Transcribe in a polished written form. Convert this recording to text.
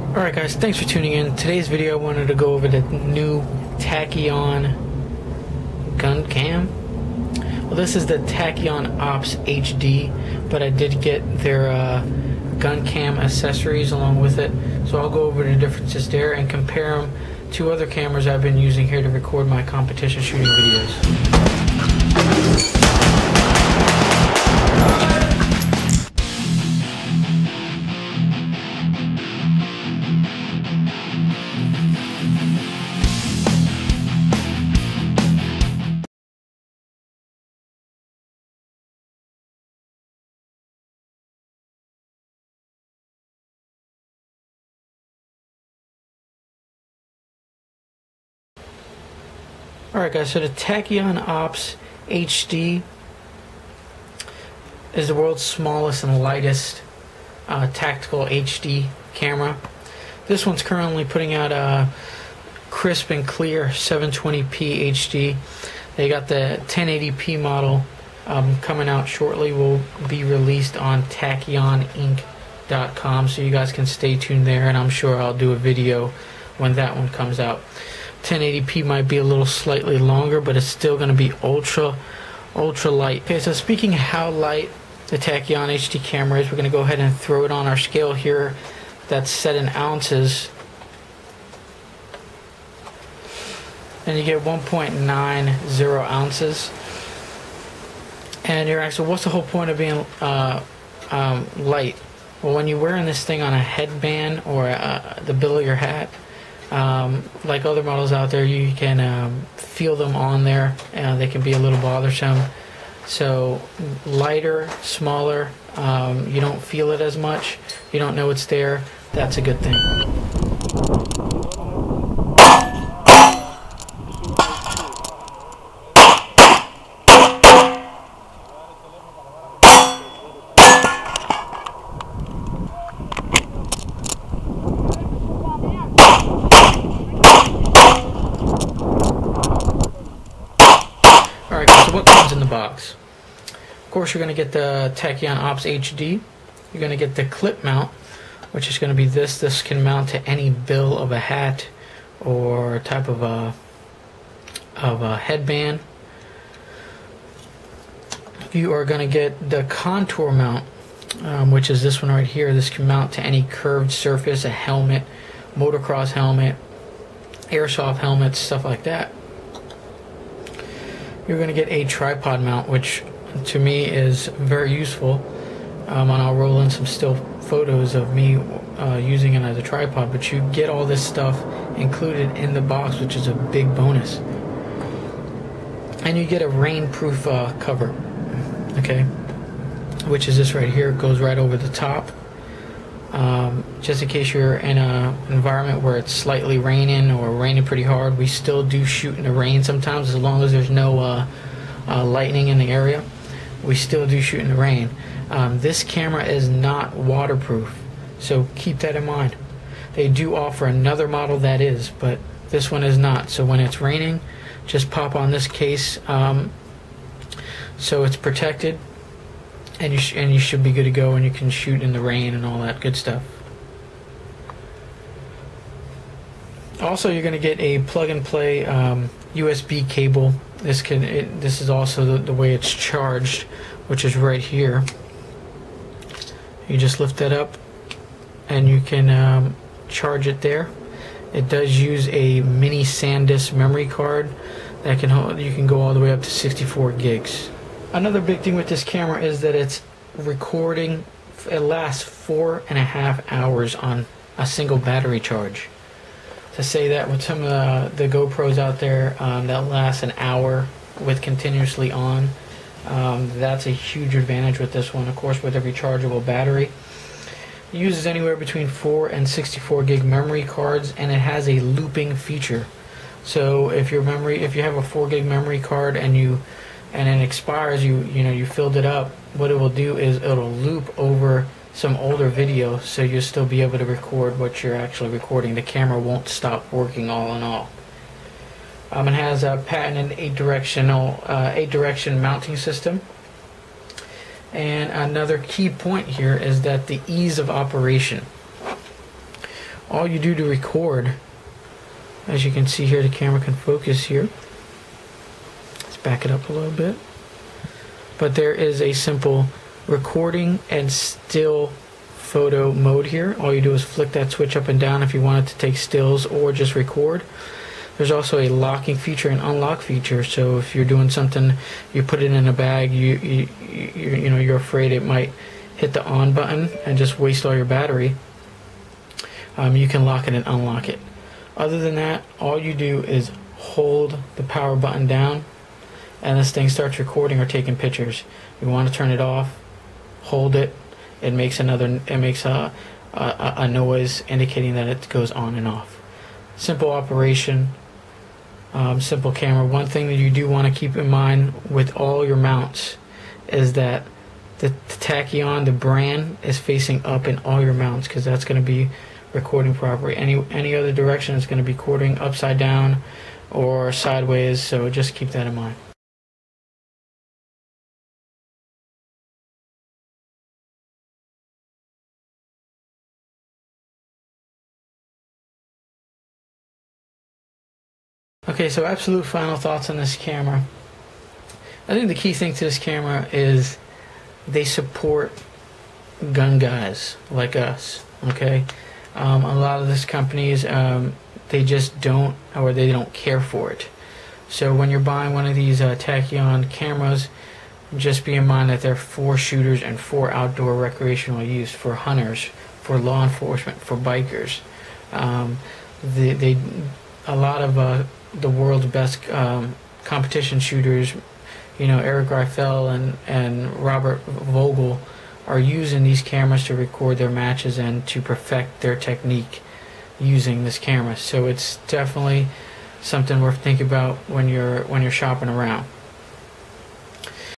Alright guys, thanks for tuning in. Today's video I wanted to go over the new Tachyon GunCam. Well, this is the Tachyon Ops HD, but I did get their GunCam accessories along with it. So I'll go over the differences there and compare them to other cameras I've been using here to record my competition shooting videos. Alright guys, so the Tachyon Ops HD is the world's smallest and lightest tactical HD camera. This one's currently putting out a crisp and clear 720p HD. They got the 1080p model coming out shortly, will be released on tachyoninc.com, so you guys can stay tuned there, and I'm sure I'll do a video when that one comes out. 1080p might be a little slightly longer, but it's still going to be ultra light. Okay, so speaking of how light the Tachyon HD camera is, we're going to go ahead and throw it on our scale here that's set in ounces, and you get 1.90 ounces. And you're asking, what's the whole point of being light? Well, when you're wearing this thing on a headband or the bill of your hat, like other models out there, you can feel them on there, and they can be a little bothersome. So lighter, smaller, you don't feel it as much, you don't know it's there. That's a good thing. So what comes in the box? Of course, you're going to get the Tachyon Ops HD. You're going to get the clip mount, which is going to be this. This can mount to any bill of a hat or type of a headband. You are going to get the contour mount, which is this one right here. This can mount to any curved surface, a helmet, motocross helmet, airsoft helmets, stuff like that. You're going to get a tripod mount, which to me is very useful, and I'll roll in some still photos of me using it as a tripod. But you get all this stuff included in the box, which is a big bonus. And you get a rainproof cover, okay, which is this right here. It goes right over the top, just in case you're in an environment where it's slightly raining or raining pretty hard. We still do shoot in the rain sometimes, as long as there's no lightning in the area. We still do shoot in the rain. This camera is not waterproof, so keep that in mind. They do offer another model that is, but this one is not. So when it's raining, just pop on this case, so it's protected, and you should be good to go, and you can shoot in the rain and all that good stuff. Also, you're going to get a plug-and-play USB cable. This is also the way it's charged, which is right here. You just lift that up, and you can charge it there. It does use a mini SanDisk memory card that can hold. You can go all the way up to 64 gigs. Another big thing with this camera is that it's recording. It lasts 4.5 hours on a single battery charge. To say that with some of the GoPros out there that lasts an hour with continuously on, that's a huge advantage with this one. Of course, with a rechargeable battery, it uses anywhere between 4 and 64 gig memory cards, and it has a looping feature. So if you have a 4 gig memory card and it expires, you filled it up, what it will do is it'll loop over some older video, so you'll still be able to record what you're actually recording. The camera won't stop working all in all. It has a patented 8-direction mounting system. And another key point here is that the ease of operation. all you do to record, as you can see here, the camera can focus here. Let's back it up a little bit. But there is a simple recording and still photo mode here. All you do is flick that switch up and down if you want it to take stills or just record. There's also a locking feature and unlock feature, so if you're doing something, you put it in a bag, you're afraid it might hit the on button and just waste all your battery, you can lock it and unlock it. Other than that, all you do is hold the power button down and this thing starts recording or taking pictures. You want to turn it off, hold it, it makes a noise indicating that it goes on and off. Simple operation. Simple camera. One thing that you do want to keep in mind with all your mounts is that the Tachyon, the brand, is facing up in all your mounts, because that's going to be recording properly. Any other direction is going to be recording upside down or sideways, so just keep that in mind. Okay, so absolute final thoughts on this camera. I think the key thing to this camera is they support gun guys like us, okay? A lot of these companies, they just don't, or they don't care for it. So when you're buying one of these Tachyon cameras, just be in mind that they're for shooters and for outdoor recreational use, for hunters, for law enforcement, for bikers. A lot of the world's best competition shooters, Eric Greifel and Robert Vogel, are using these cameras to record their matches and to perfect their technique using this camera. So it's definitely something worth thinking about when you're shopping around.